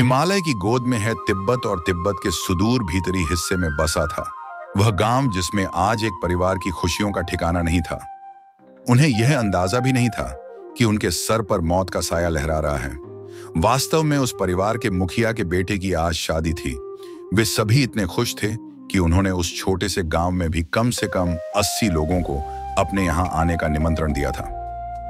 हिमालय की गोद में है तिब्बत और तिब्बत के सुदूर भीतरी हिस्से में बसा था वह गांव जिसमें आज एक परिवार की खुशियों का ठिकाना नहीं था। उन्हें यह अंदाजा भी नहीं था कि उनके सर पर मौत का साया लहरा रहा है। वास्तव में उस परिवार के मुखिया के बेटे की आज शादी थी। वे सभी इतने खुश थे कि उन्होंने उस छोटे से गांव में भी कम से कम 80 लोगों को अपने यहां आने का निमंत्रण दिया था।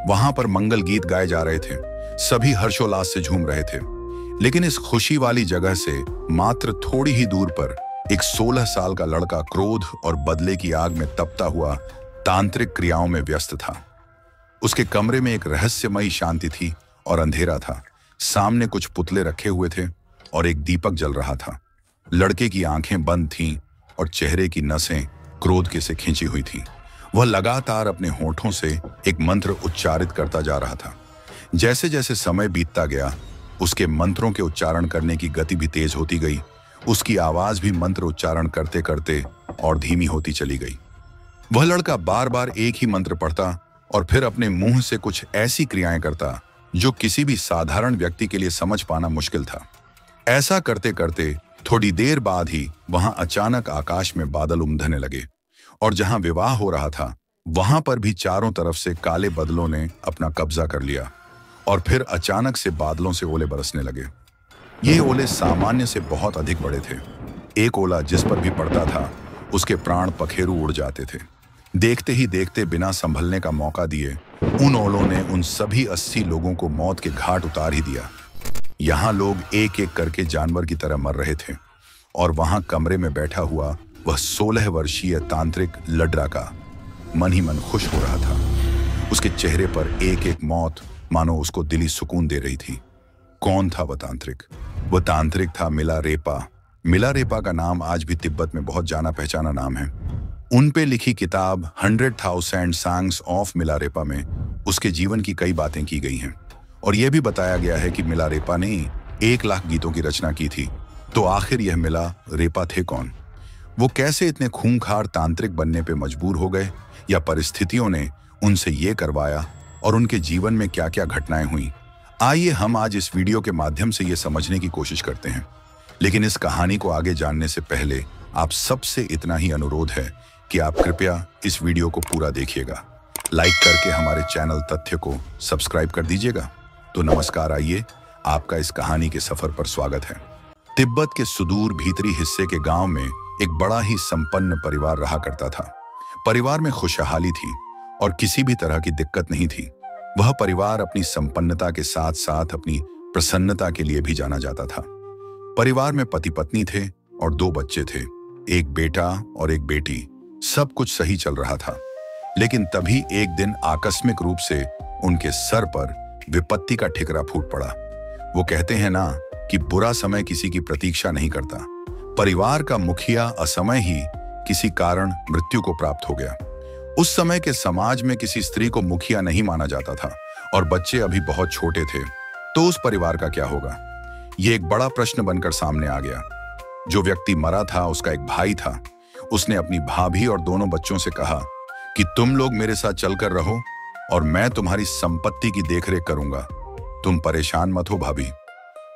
वहां पर मंगल गीत गाए जा रहे थे, सभी हर्षोल्लास से झूम रहे थे। लेकिन इस खुशी वाली जगह से मात्र थोड़ी ही दूर पर एक 16 साल का लड़का क्रोध और बदले की आग में तपता हुआ तांत्रिक क्रियाओं में व्यस्त था। उसके कमरे में एक रहस्यमयी शांति थी और अंधेरा था। सामने कुछ पुतले रखे हुए थे और एक दीपक जल रहा था। लड़के की आंखें बंद थीं और चेहरे की नसें क्रोध के से खींची हुई थीं। वह लगातार अपने होठों से एक मंत्र उच्चारित करता जा रहा था। जैसे जैसे समय बीतता गया, उसके मंत्रों के उच्चारण करने की गति भी तेज होती गई। उसकी आवाज भी मंत्र उच्चारण करते करते और धीमी होती चली गई। वह लड़का बार बार एक ही मंत्र पढ़ता और फिर अपने मुंह से कुछ ऐसी क्रियाएं करता जो किसी भी साधारण व्यक्ति के लिए समझ पाना मुश्किल था। ऐसा करते करते थोड़ी देर बाद ही वहां अचानक आकाश में बादल उमड़ने लगे और जहां विवाह हो रहा था वहां पर भी चारों तरफ से काले बादलों ने अपना कब्जा कर लिया और फिर अचानक से बादलों से ओले बरसने लगे। ये ओले सामान्य से बहुत अधिक बड़े थे। एक ओला जिस पर भी पड़ता था उसके प्राण पखेरु उड़ जाते थे। देखते ही देखते बिना संभलने का मौका दिए उन ओलों ने उन सभी 80 लोगों को मौत के घाट उतार ही दिया। यहाँ लोग एक एक करके जानवर की तरह मर रहे थे और वहां कमरे में बैठा हुआ वह 16 वर्षीय तांत्रिक लड्रा का मन ही मन खुश हो रहा था। उसके चेहरे पर एक एक मौत मानो उसको दिली सुकून दे रही थी। कौन था वह तांत्रिक? वह तांत्रिक था मिलारेपा। मिलारेपा का नाम आज भी तिब्बत में बहुत जाना पहचाना नाम है। उन पे लिखी किताब 100,000 Songs ऑफ मिलारेपा में उसके जीवन की कई बातें की गई हैं और यह भी बताया गया है कि मिलारेपा ने 1 लाख गीतों की रचना की थी। तो आखिर यह मिलारेपा थे कौन? वो कैसे इतने खूंखार तांत्रिक बनने पे मजबूर हो गए, या परिस्थितियों ने उनसे ये करवाया और उनके जीवन में क्या क्या घटनाएं हुई? आइए हम आज इस वीडियो के माध्यम से ये समझने की कोशिश करते हैं। लेकिन इस कहानी को आगे जानने से पहले आप सबसे इतना ही अनुरोध है कि आप कृपया इस वीडियो को पूरा देखिएगा, लाइक करके हमारे चैनल तथ्य को सब्सक्राइब कर दीजिएगा। तो नमस्कार, आइए आपका इस कहानी के सफर पर स्वागत है। तिब्बत के सुदूर भीतरी हिस्से के गांव में एक बड़ा ही संपन्न परिवार रहा करता था। परिवार में खुशहाली थी और किसी भी तरह की दिक्कत नहीं थी। वह परिवार अपनी संपन्नता के साथ साथ अपनी प्रसन्नता के लिए भी जाना जाता था। परिवार में पति पत्नी थे और 2 बच्चे थे, एक बेटा और एक बेटी। सब कुछ सही चल रहा था, लेकिन तभी एक दिन आकस्मिक रूप से उनके सर पर विपत्ति का ठिकरा फूट पड़ा। वो कहते हैं ना कि बुरा समय किसी की प्रतीक्षा नहीं करता। परिवार का मुखिया असमय ही किसी कारण मृत्यु को प्राप्त हो गया। उस समय के समाज में किसी स्त्री को मुखिया नहीं माना जाता था और बच्चे अभी बहुत छोटे थे, तो उस परिवार का क्या होगा? ये एक बड़ा प्रश्न बनकर सामने आ गया। जो व्यक्ति मरा था उसका एक भाई था। उसने अपनी भाभी और दोनों बच्चों से कहा कि तुम लोग मेरे साथ चलकर रहो और मैं तुम्हारी संपत्ति की देखरेख करूंगा। तुम परेशान मत हो भाभी,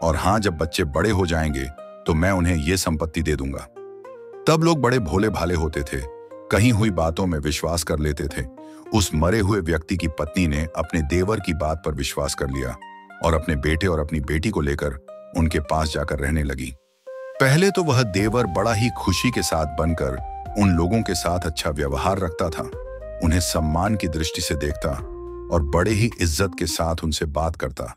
और हाँ, जब बच्चे बड़े हो जाएंगे तो मैं उन्हें ये संपत्ति दे दूंगा। तब लोग बड़े भोले भाले होते थे, कहीं हुई बातों में विश्वास कर लेते थे। उस मरे हुए व्यक्ति की पत्नी ने अपने देवर की बात पर विश्वास कर लिया और अपने बेटे और अपनी बेटी को लेकर उनके पास जाकर रहने लगी। पहले तो वह देवर बड़ा ही खुशी के साथ बनकर उन लोगों के साथ अच्छा व्यवहार रखता था, उन्हें सम्मान की दृष्टि से देखता और बड़े ही इज्जत के साथ उनसे बात करता।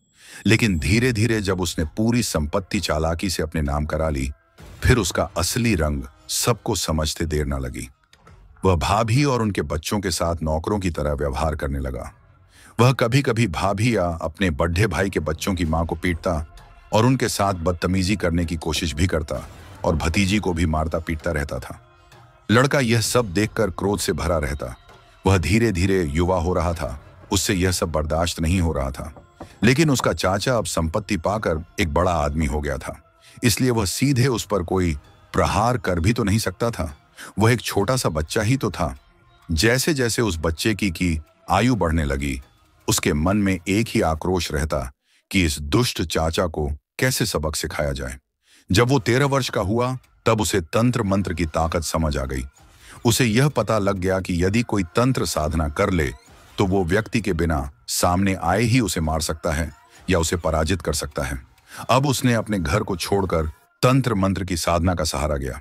लेकिन धीरे धीरे जब उसने पूरी संपत्ति चालाकी से अपने नाम करा ली, फिर उसका असली रंग सबको समझते देर न लगी। वह भाभी और उनके बच्चों के साथ नौकरों की तरह व्यवहार करने लगा। वह कभी कभी भाभी या अपने बड़े भाई के बच्चों की मां को पीटता और उनके साथ बदतमीजी करने की कोशिश भी करता और भतीजी को भी मारता पीटता रहता था। लड़का यह सब देखकर क्रोध से भरा रहता। वह धीरे धीरे युवा हो रहा था, उससे यह सब बर्दाश्त नहीं हो रहा था। लेकिन उसका चाचा अब संपत्ति पाकर एक बड़ा आदमी हो गया था, इसलिए वह सीधे उस पर कोई प्रहार कर भी तो नहीं सकता था। वह एक छोटा सा बच्चा ही तो था। जैसे जैसे उस बच्चे की आयु बढ़ने लगी, उसके मन में एक ही आक्रोश रहता कि इस दुष्ट चाचा को कैसे सबक सिखाया जाए। जब वो 13 वर्ष का हुआ तब उसे तंत्र मंत्र की ताकत समझ आ गई। उसे यह पता लग गया कि यदि कोई तंत्र साधना कर ले तो वो व्यक्ति के बिना सामने आए ही उसे मार सकता है या उसे पराजित कर सकता है। अब उसने अपने घर को छोड़कर तंत्र मंत्र की साधना का सहारा गया।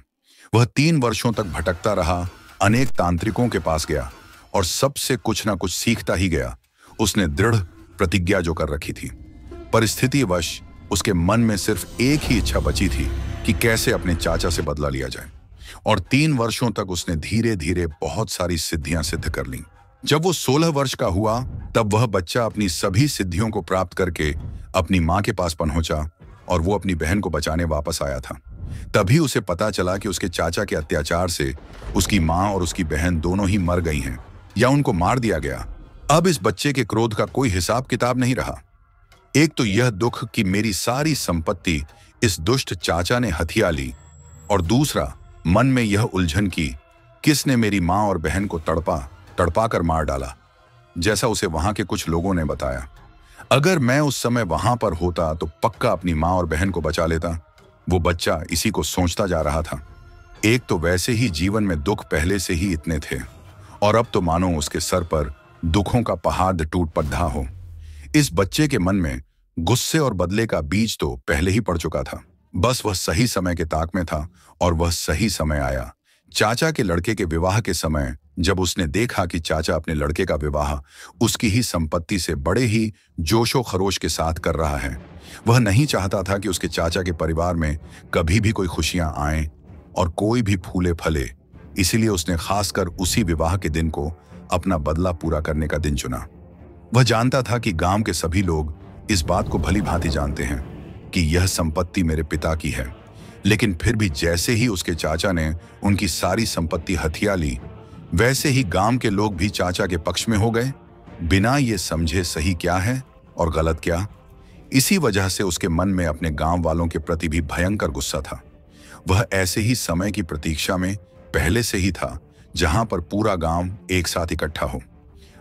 वह 3 वर्षों तक भटकता रहा, अनेक तांत्रिकों के पास गया और सबसे कुछ ना कुछ सीखता ही गया। उसने दृढ़ प्रतिज्ञा जो कर रखी थी। परिस्थितिवश उसके मन में सिर्फ एक ही इच्छा बची थी कि कैसे अपने चाचा से बदला लिया जाए, और 3 वर्षों तक उसने धीरे धीरे बहुत सारी सिद्धियां सिद्ध कर लीं। जब वो 16 वर्ष का हुआ तब वह बच्चा अपनी सभी सिद्धियों को प्राप्त करके अपनी मां के पास पहुंचा और वो अपनी बहन को बचाने वापस आया था। तभी उसे पता चला कि उसके चाचा के अत्याचार से उसकी मां और उसकी बहन दोनों ही मर गई हैं या उनको मार दिया गया। अब इस बच्चे के क्रोध का कोई हिसाब किताब नहीं रहा। एक तो यह दुख कि मेरी सारी संपत्ति इस दुष्ट चाचा ने हथिया ली, और दूसरा मन में यह उलझन की किसने मेरी मां और बहन को तड़पा कर मार डाला, जैसा उसे वहां के कुछ लोगों ने बताया। अगर मैं उस समय वहां पर होता तो पक्का अपनी मां और बहन को बचा लेता। वो बच्चा इसी को सोचता जा रहा था। एक तो वैसे ही जीवन में दुख पहले से ही इतने थे, और अब तो मानो उसके सर पर दुखों का पहाड़ टूट पड़ा हो। इस बच्चे के मन में गुस्से और बदले का बीज तो पहले ही पड़ चुका था। बस वह सही समय के ताक में था, और वह सही समय आया। चाचा के लड़के के विवाह के समय जब उसने देखा कि चाचा अपने लड़के का विवाह उसकी ही संपत्ति से बड़े ही जोशो खरोश के साथ कर रहा है, वह नहीं चाहता था कि उसके चाचा के परिवार में कभी भी कोई खुशियां आएं और कोई भी फूले फले। इसीलिए उसने खासकर उसी विवाह के दिन को अपना बदला पूरा करने का दिन चुना। वह जानता था कि गांव के सभी लोग इस बात को भली भांति जानते हैं कि यह संपत्ति मेरे पिता की है, लेकिन फिर भी जैसे ही उसके चाचा ने उनकी सारी संपत्ति हथिया ली, वैसे ही गांव के लोग भी चाचा के पक्ष में हो गए, बिना ये समझे सही क्या है और गलत क्या। इसी वजह से उसके मन में अपने गांव वालों के प्रति भी भयंकर गुस्सा था। वह ऐसे ही समय की प्रतीक्षा में पहले से ही था जहां पर पूरा गांव एक साथ इकट्ठा हो।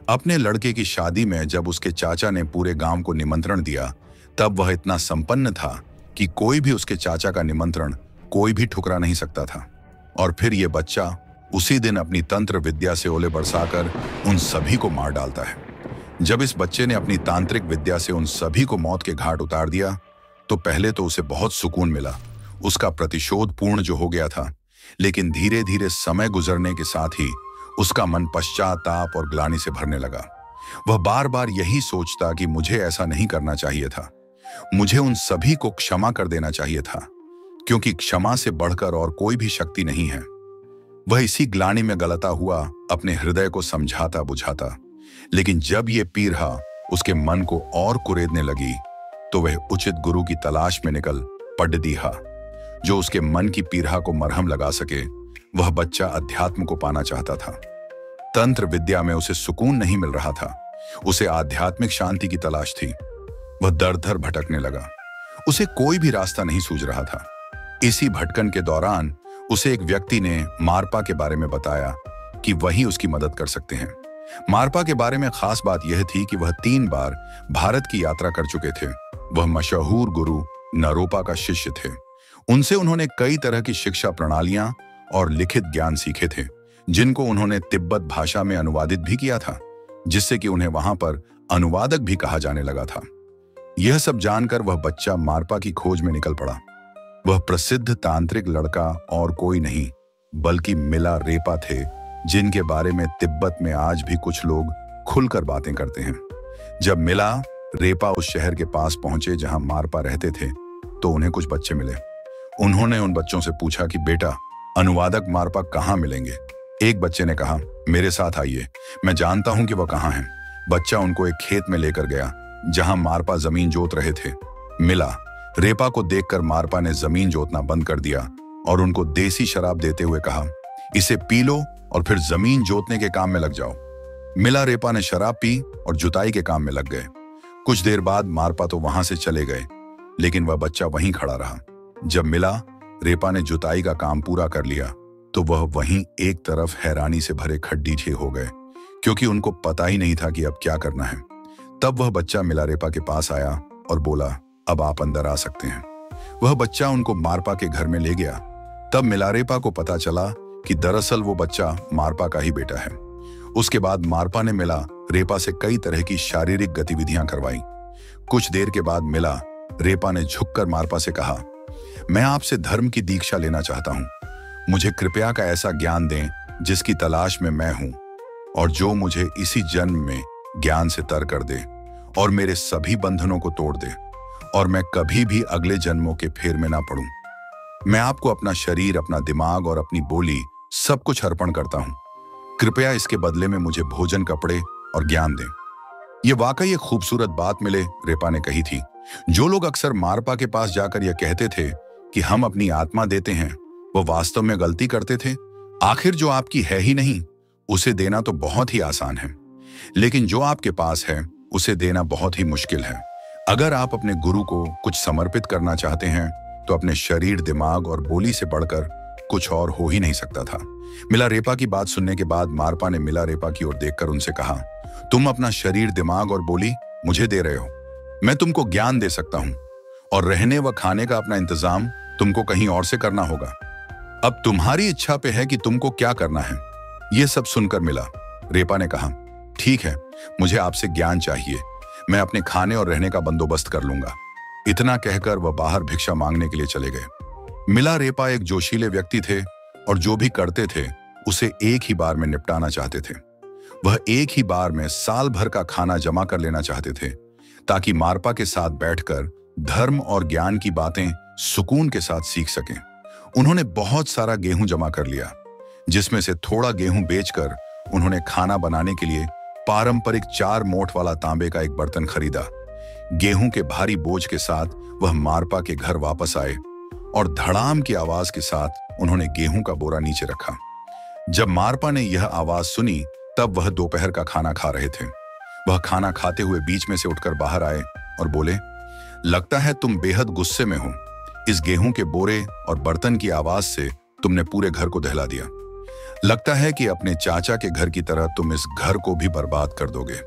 अपने लड़के की शादी में जब उसके चाचा ने पूरे गांव को निमंत्रण दिया, तब वह इतना संपन्न था कि कोई भी उसके चाचा का निमंत्रण कोई भी ठुकरा नहीं सकता था। और फिर यह बच्चा उसी दिन अपनी तंत्र विद्या से ओले बरसाकर उन सभी को मार डालता है। जब इस बच्चे ने अपनी तांत्रिक विद्या से उन सभी को मौत के घाट उतार दिया तो पहले तो उसे बहुत सुकून मिला, उसका प्रतिशोध पूर्ण जो हो गया था। लेकिन धीरे धीरे समय गुजरने के साथ ही उसका मन पश्चाताप और ग्लानि से भरने लगा। वह बार बार यही सोचता कि मुझे ऐसा नहीं करना चाहिए था, मुझे उन सभी को क्षमा कर देना चाहिए था, क्योंकि क्षमा से बढ़कर और कोई भी शक्ति नहीं है। वह इसी ग्लानि में गलता हुआ अपने हृदय को समझाता बुझाता, लेकिन जब ये पीड़ा उसके मन को और कुरेदने लगी तो वह उचित गुरु की तलाश में निकल पड़ जो उसके मन की पीड़ा को मरहम लगा सके। वह बच्चा अध्यात्म को पाना चाहता था। तंत्र विद्या में उसे सुकून नहीं मिल रहा था, उसे आध्यात्मिक शांति की तलाश थी। वह दर दर भटकने लगा, उसे कोई भी रास्ता नहीं सूझ रहा था। इसी भटकन के दौरान उसे एक व्यक्ति ने मारपा के बारे में बताया कि वही उसकी मदद कर सकते हैं। मारपा के बारे में खास बात यह थी कि वह 3 बार भारत की यात्रा कर चुके थे। वह मशहूर गुरु नारोपा का शिष्य थे। उनसे उन्होंने कई तरह की शिक्षा प्रणालियां और लिखित ज्ञान सीखे थे, जिनको उन्होंने तिब्बत भाषा में अनुवादित भी किया था, जिससे कि उन्हें वहां पर अनुवादक भी कहा जाने लगा था। यह सब जानकर वह बच्चा मारपा की खोज में निकल पड़ा। वह प्रसिद्ध तांत्रिक लड़का और कोई नहीं बल्कि मिला रेपा थे, जिनके बारे में तिब्बत में आज भी कुछ लोग खुलकर बातें करते हैं। जब मिला रेपा उस शहर के पास पहुंचे जहां मारपा रहते थे तो उन्हें कुछ बच्चे मिले। उन्होंने उन बच्चों से पूछा कि बेटा, अनुवादक मारपा कहाँ मिलेंगे। एक बच्चे ने कहा, मेरे साथ आइए, मैं जानता हूं कि वह कहाँ हैं। बच्चा उनको एक खेत में लेकर गया जहां मारपा जमीन जोत रहे थे। मिला रेपा को देखकर मारपा ने जमीन जोतना बंद कर दिया और उनको देसी शराब देते हुए कहा, इसे पी लो और फिर जमीन जोतने के काम में लग जाओ। मिला रेपा ने शराब पी और जुताई के काम में लग गए। कुछ देर बाद मारपा तो वहां से चले गए, लेकिन वह बच्चा वहीं खड़ा रहा। जब मिला रेपा ने जुताई का काम पूरा कर लिया तो वह वहीं एक तरफ हैरानी से भरे खड्डीजे हो गए, क्योंकि उनको पता ही नहीं था कि अब क्या करना है। तब वह बच्चा मिला रेपा के पास आया और बोला, अब आप अंदर आ सकते हैं। वह बच्चा उनको मारपा के घर में ले गया। तब मिलारेपा को पता चला कि दरअसल वो बच्चा मारपा का ही बेटा है। उसके बाद मारपा ने मिला रेपा से कई तरह की शारीरिक गतिविधियां करवाई। कुछ देर के बाद मिला रेपा ने झुककर मारपा से कहा, मैं आपसे धर्म की दीक्षा लेना चाहता हूं। मुझे कृपया का ऐसा ज्ञान दें जिसकी तलाश में मैं हूं और जो मुझे इसी जन्म में ज्ञान से तर कर दे और मेरे सभी बंधनों को तोड़ दे और मैं कभी भी अगले जन्मों के फेर में ना पड़ूं। मैं आपको अपना शरीर, अपना दिमाग और अपनी बोली सब कुछ अर्पण करता हूं। कृपया इसके बदले में मुझे भोजन, कपड़े और ज्ञान दें। यह वाकई एक खूबसूरत बात मिले रेपा ने कही थी। जो लोग अक्सर मारपा के पास जाकर यह कहते थे कि हम अपनी आत्मा देते हैं, वो वास्तव में गलती करते थे। आखिर जो आपकी है ही नहीं, उसे देना तो बहुत ही आसान है, लेकिन जो आपके पास है उसे देना बहुत ही मुश्किल है। अगर आप अपने गुरु को कुछ समर्पित करना चाहते हैं तो अपने शरीर, दिमाग और बोली से बढ़कर कुछ और हो ही नहीं सकता था। मिलारेपा की बात सुनने के बाद मारपा ने मिलारेपा की ओर देखकर उनसे कहा, तुम अपना शरीर, दिमाग और बोली मुझे दे रहे हो। मैं तुमको ज्ञान दे सकता हूं और रहने व खाने का अपना इंतजाम तुमको कहीं और से करना होगा। अब तुम्हारी इच्छा पे है कि तुमको क्या करना है। यह सब सुनकर मिलारेपा ने कहा, ठीक है, मुझे आपसे ज्ञान चाहिए। मैं अपने खाने और रहने का बंदोबस्त कर लूंगा। इतना कहकर वह बाहर भिक्षा मांगने के लिए चले गए। मिलारेपा एक जोशीले व्यक्ति थे और जो भी करते थे उसे एक ही बार में निपटाना चाहते थे। वह एक ही बार में साल भर का खाना जमा कर लेना चाहते थे ताकि मारपा के साथ बैठकर धर्म और ज्ञान की बातें सुकून के साथ सीख सकें। उन्होंने बहुत सारा गेहूं जमा कर लिया, जिसमें से थोड़ा गेहूं बेचकर उन्होंने खाना बनाने के लिए पारंपरिक 4 मोठ वाला तांबे का एक बर्तन खरीदा। गेहूं के भारी बोझ के साथ वह मारपा के घर वापस आए और धड़ाम की आवाज के साथ उन्होंने गेहूं का बोरा नीचे रखा। जब मारपा ने यह आवाज सुनी तब वह दोपहर का खाना खा रहे थे। वह खाना खाते हुए बीच में से उठकर बाहर आए और बोले, लगता है तुम बेहद गुस्से में हो। इस गेहूं के बोरे और बर्तन की आवाज से तुमने पूरे घर को दहला दिया। लगता है कि अपने चाचा के घर की तरह तुम इस घर को भी बर्बाद कर दोगे।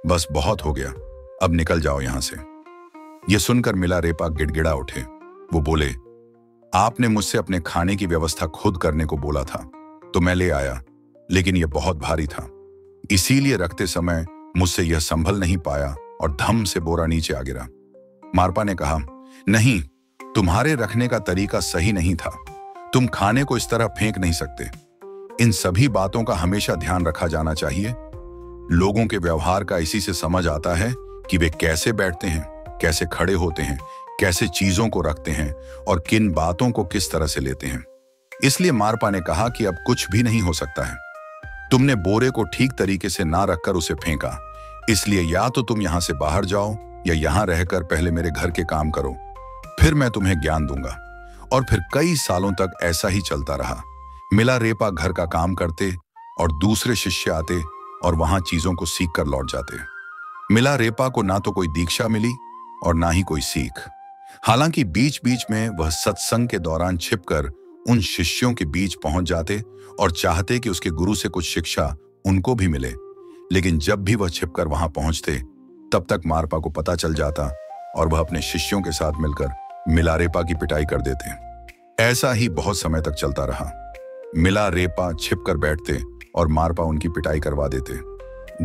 बस बहुत हो गया, अब निकल जाओ यहां से। यह सुनकर मिलारेपा गिड़गिड़ा उठे। वो बोले, आपने मुझसे अपने खाने की व्यवस्था खुद करने को बोला था तो मैं ले आया, लेकिन यह बहुत भारी था, इसीलिए रखते समय मुझसे यह संभल नहीं पाया और धम से बोरा नीचे आ गिरा। मारपा ने कहा, नहीं, तुम्हारे रखने का तरीका सही नहीं था। तुम खाने को इस तरह फेंक नहीं सकते। इन सभी बातों का हमेशा ध्यान रखा जाना चाहिए। लोगों के व्यवहार का इसी से समझ आता है कि वे कैसे बैठते हैं, कैसे खड़े होते हैं, कैसे चीजों को रखते हैं और किन बातों को किस तरह से लेते हैं। इसलिए मारपा ने कहा कि अब कुछ भी नहीं हो सकता है। तुमने बोरे को ठीक तरीके से ना रखकर उसे फेंका, इसलिए या तो तुम यहां से बाहर जाओ या यहां रहकर पहले मेरे घर के काम करो, फिर मैं तुम्हें ज्ञान दूंगा। और फिर कई सालों तक ऐसा ही चलता रहा। मिलारेपा घर का काम करते और दूसरे शिष्य आते और वहां चीजों को सीख कर लौट जाते। मिलारेपा को ना तो कोई दीक्षा मिली और ना ही कोई सीख। हालांकि बीच बीच में वह सत्संग के दौरान छिपकर उन शिष्यों के बीच पहुंच जाते और चाहते कि उसके गुरु से कुछ शिक्षा उनको भी मिले, लेकिन जब भी वह छिपकर वहां पहुंचते तब तक मारपा को पता चल जाता और वह अपने शिष्यों के साथ मिलकर मिलारेपा की पिटाई कर देते। ऐसा ही बहुत समय तक चलता रहा। मिलारेपा छिपकर बैठते और मारपा उनकी पिटाई करवा देते।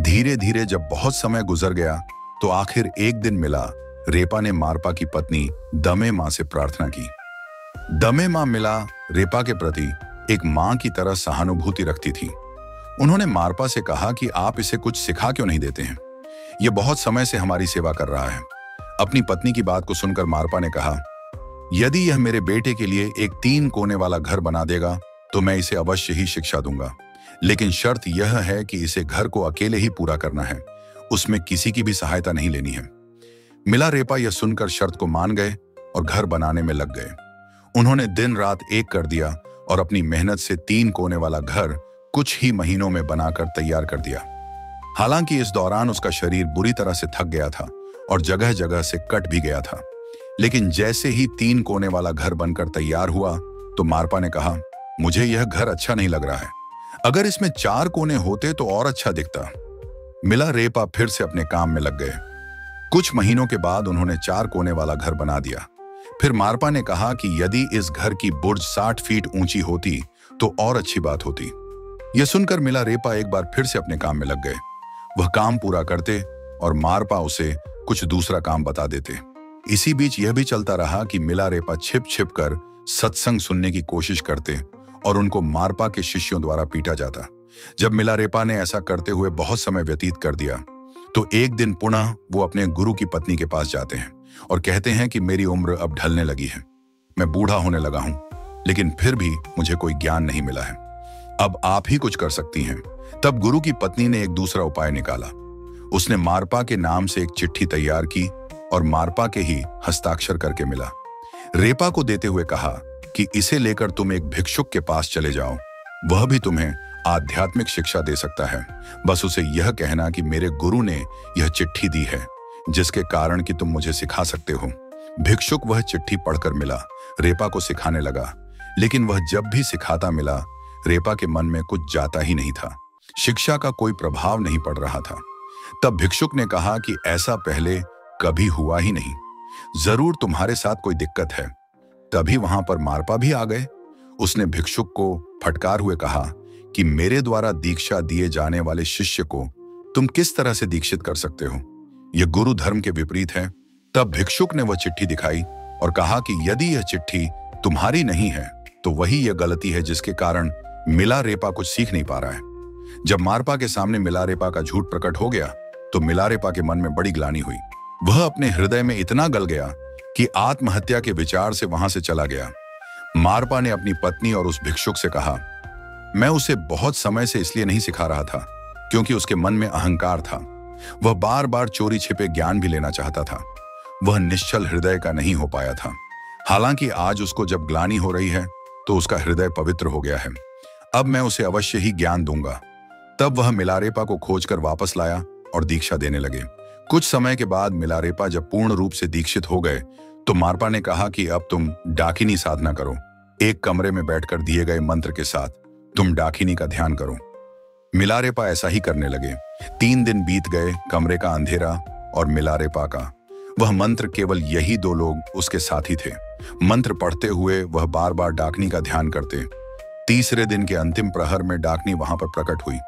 धीरे धीरे जब बहुत समय गुजर गया तो आखिर एक दिन मिलारेपा ने मारपा की पत्नी दमे मां से प्रार्थना की। दमे मां मिलारेपा के प्रति एक मां की तरह सहानुभूति रखती थी। उन्होंने मारपा से कहा कि आप इसे कुछ सिखा क्यों नहीं देते हैं, यह बहुत समय से हमारी सेवा कर रहा है। अपनी पत्नी की बात को सुनकर मारपा ने कहा, यदि यह मेरे बेटे के लिए एक 3 कोने वाला घर बना देगा तो मैं इसे अवश्य ही शिक्षा दूंगा, लेकिन शर्त यह है कि इसे घर को अकेले ही पूरा करना है, उसमें किसी की भी सहायता नहीं लेनी है। मिलारेपा यह सुनकर शर्त को मान गए और घर बनाने में लग गए। उन्होंने दिन रात एक कर दिया और अपनी मेहनत से 3 कोने वाला घर कुछ ही महीनों में बनाकर तैयार कर दिया। हालांकि इस दौरान उसका शरीर बुरी तरह से थक गया था और जगह जगह से कट भी गया था, लेकिन जैसे ही 3 कोने वाला घर बनकर तैयार हुआ तो मारपा ने कहा, मुझे यह घर अच्छा नहीं लग रहा है, अगर इसमें 4 कोने होते तो और अच्छा दिखता। मिलारेपा फिर से अपने काम में लग गए। कुछ महीनों के बाद उन्होंने 4 कोने वाला घर बना दिया। फिर मारपा ने कहा कि यदि इस घर की बुर्ज 60 फीट ऊंची होती तो और अच्छी बात होती। यह सुनकर मिलारेपा एक बार फिर से अपने काम में लग गए। वह काम पूरा करते और मारपा उसे कुछ दूसरा काम बता देते। इसी बीच यह भी चलता रहा कि मिलारेपा छिप छिप कर सत्संग सुनने की कोशिश करते और उनको मारपा के शिष्यों द्वारा पीटा जाता। जब मिलारेपा ने ऐसा करते हुए बहुत समय व्यतीत कर दिया तो एक दिन पुनः वो अपने गुरु की पत्नी के पास जाते हैं और कहते हैं कि मेरी उम्र अब ढलने लगी है, मैं बूढ़ा होने लगा हूं, लेकिन फिर भी मुझे कोई ज्ञान नहीं मिला है, अब आप ही कुछ कर सकती हैं। तब गुरु की पत्नी ने एक दूसरा उपाय निकाला। उसने मारपा के नाम से एक चिट्ठी तैयार की और मारपा के ही हस्ताक्षर करके मिला रेपा को देते हुए कहा कि इसे लेकर तुम एक भिक्षुक के पास चले जाओ, वह भी तुम्हें आध्यात्मिक शिक्षा दे सकता है। बस उसे यह कहना कि मेरे गुरु ने यह चिट्ठी दी है जिसके कारण कि तुम मुझे सिखा सकते हो। भिक्षुक वह चिट्ठी पढ़कर मिला रेपा को सिखाने लगा, लेकिन वह जब भी सिखाता मिला रेपा के मन में कुछ जाता ही नहीं था, शिक्षा का कोई प्रभाव नहीं पड़ रहा था। तब भिक्षुक ने कहा कि ऐसा पहले कभी हुआ ही नहीं, जरूर तुम्हारे साथ कोई दिक्कत है। तभी वहां पर मारपा भी आ गए। उसने भिक्षुक को फटकार हुए कहा कि मेरे द्वारा दीक्षा दिए जाने वाले शिष्य को तुम किस तरह से दीक्षित कर सकते हो, यह गुरु धर्म के विपरीत है। तब भिक्षुक ने वह चिट्ठी दिखाई और कहा कि यदि यह चिट्ठी तुम्हारी नहीं है तो वही यह गलती है जिसके कारण मिलारेपा कुछ सीख नहीं पा रहा है। जब मारपा के सामने मिलारेपा का झूठ प्रकट हो गया तो मिलारेपा के मन में बड़ी ग्लानि हुई। वह अपने हृदय में इतना गल गया कि आत्महत्या के विचार से वहां से चला गया। मारपा ने अपनी पत्नी और उस भिक्षुक से कहा, मैं उसे बहुत समय से इसलिए नहीं सिखा रहा था क्योंकि उसके मन में अहंकार था। वह बार बार चोरी छिपे ज्ञान भी लेना चाहता था। वह निश्चल हृदय का नहीं हो पाया था। हालांकि आज उसको जब ग्लानि हो रही है तो उसका हृदय पवित्र हो गया है। अब मैं उसे अवश्य ही ज्ञान दूंगा। तब वह मिलारेपा को खोजकर वापस लाया और दीक्षा देने लगे। कुछ समय के बाद मिलारेपा जब पूर्ण रूप से दीक्षित हो गए तो मारपा ने कहा कि अब तुम डाकिनी साधना करो। एक कमरे में बैठकर दिए गए मंत्र के साथ तुम डाकिनी का ध्यान करो। मिलारेपा ऐसा ही करने लगे। 3 दिन बीत गए, कमरे का अंधेरा और मिलारेपा का वह मंत्र, केवल यही 2 लोग उसके साथी थे। मंत्र पढ़ते हुए वह बार बार डाकनी का ध्यान करते। तीसरे दिन के अंतिम प्रहर में डाकनी वहां पर प्रकट हुई।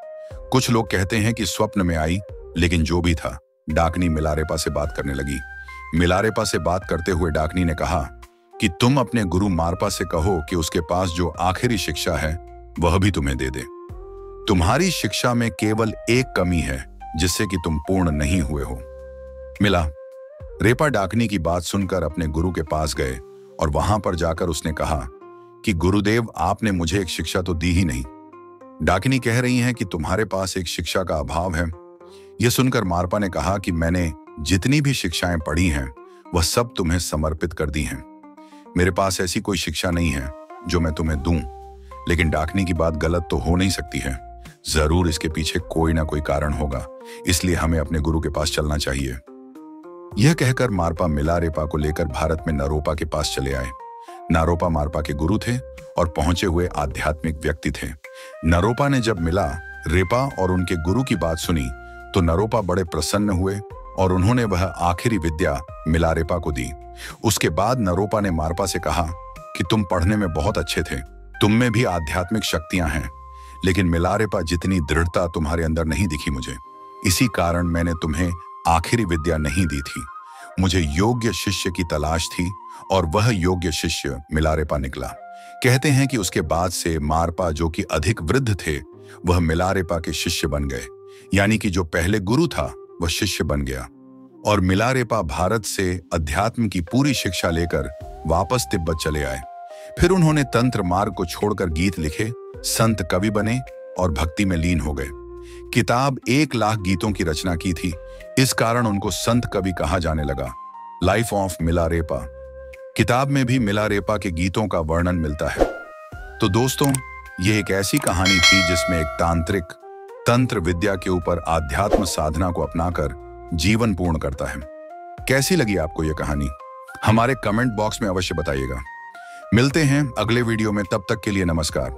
कुछ लोग कहते हैं कि स्वप्न में आई, लेकिन जो भी था डाकनी मिलारेपा से बात करने लगी। मिलारेपा से बात करते हुए डाकनी ने कहा कि तुम अपने गुरु मारपा से कहो कि उसके पास जो आखिरी शिक्षा है वह भी तुम्हें दे दे। तुम्हारी शिक्षा में केवल एक कमी है जिससे कि तुम पूर्ण नहीं हुए हो। मिलारेपा डाकनी की बात सुनकर अपने गुरु के पास गए और वहां पर जाकर उसने कहा कि गुरुदेव, आपने मुझे एक शिक्षा तो दी ही नहीं। डाकिनी कह रही हैं कि तुम्हारे पास एक शिक्षा का अभाव है। यह सुनकर मारपा ने कहा कि मैंने जितनी भी शिक्षाएं पढ़ी हैं वह सब तुम्हें समर्पित कर दी हैं। मेरे पास ऐसी कोई शिक्षा नहीं है जो मैं तुम्हें दूं। लेकिन डाकिनी की बात गलत तो हो नहीं सकती है, जरूर इसके पीछे कोई ना कोई कारण होगा, इसलिए हमें अपने गुरु के पास चलना चाहिए। यह कहकर मारपा मिलारेपा को लेकर भारत में नारोपा के पास चले आए। नारोपा मारपा के गुरु थे और पहुंचे हुए आध्यात्मिक व्यक्ति थे। नारोपा ने जब मिला रेपा और उनके गुरु की बात सुनी तो नारोपा बड़े प्रसन्न हुए और उन्होंने वह आखिरी विद्या मिलारेपा को दी। उसके बाद नारोपा ने मारपा से कहा कि तुम पढ़ने में बहुत अच्छे थे, तुम में भी आध्यात्मिक शक्तियां हैं, लेकिन मिलारेपा जितनी दृढ़ता तुम्हारे अंदर नहीं दिखी मुझे, इसी कारण मैंने तुम्हें आखिरी विद्या नहीं दी थी। मुझे योग्य शिष्य की तलाश थी और वह योग्य शिष्य मिलारेपा निकला। कहते हैं कि उसके बाद से मारपा, जो कि अधिक वृद्ध थे, वह मिलारेपा के शिष्य बन गए, यानी कि जो पहले गुरु था वह शिष्य बन गया। और मिलारेपा भारत से अध्यात्म की पूरी शिक्षा लेकर वापस तिब्बत चले आए। फिर उन्होंने तंत्र मार्ग को छोड़कर गीत लिखे, संत कवि बने और भक्ति में लीन हो गए। किताब 1 लाख गीतों की रचना की थी, इस कारण उनको संत कवि कहा जाने लगा। लाइफ ऑफ मिलारेपा किताब में भी मिलारेपा के गीतों का वर्णन मिलता है। तो दोस्तों, ये एक ऐसी कहानी थी जिसमें एक तांत्रिक तंत्र विद्या के ऊपर आध्यात्म साधना को अपनाकर जीवन पूर्ण करता है। कैसी लगी आपको यह कहानी? हमारे कमेंट बॉक्स में अवश्य बताइएगा। मिलते हैं अगले वीडियो में, तब तक के लिए नमस्कार।